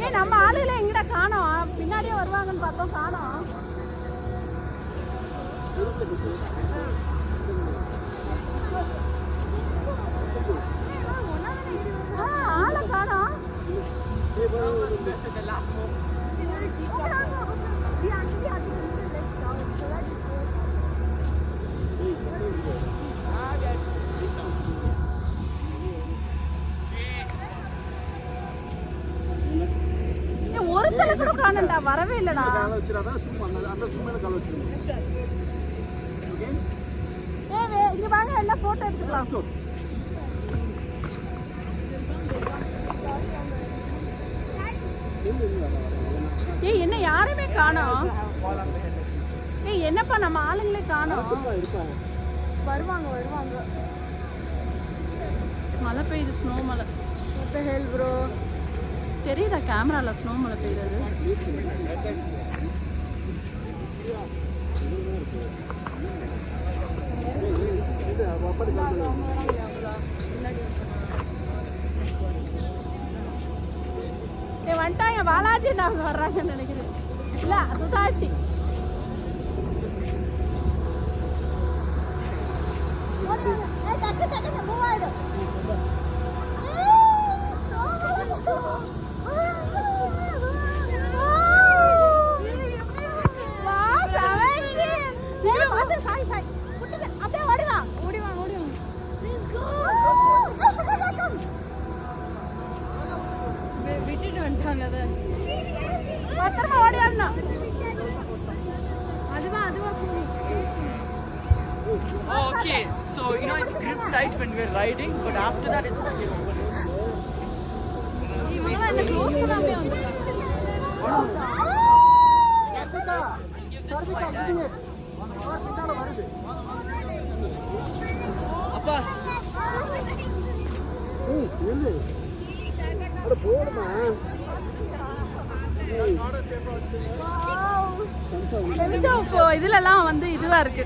ஏய் நம்ம ஆளுல எங்கடா காணோம்? பின்னாடியே வருவாங்கன்னு பார்த்தோம், காணோம். ஆளை காணோம். ஒருத்தல கூட காணண்டா, வரவே இல்லடா. இங்க வாங்க, எல்லாம் போட்டோ எடுத்துக்கலாம். ஏய் என்ன யாருமே காணோம். ஏய் என்னப்பா நம்ம ஆளுங்களே காணோம். வருவாங்க வருவாங்க. மழை பெய்யுது, ஸ்னோ மழை. What the hell bro? தெரியுதா கேமரால ஸ்னோ மழை பெய்யுறது? ஏ வந்துட்டாங்க, பாலாஜி அவங்க வர்றாங்கன்னு நினைக்கிறேன். இல்ல சுதாட்டி. டக்கு டக்கு மூவ் ஆயிடும். விட்டுட்டு வந்துட்டாங்க. அதை பத்திரமா ஓடி வரணும். அதுவா அதுவா okay, so you know it's grip tight when we're riding, but after that it's okay. இவங்க என்ன க்ளோஸ் பண்ணாமே வந்துட்டாங்க. அப்பா ஏய் எல்ல அட போடுமா. இதுலலாம் வந்து இதுவா இருக்கு.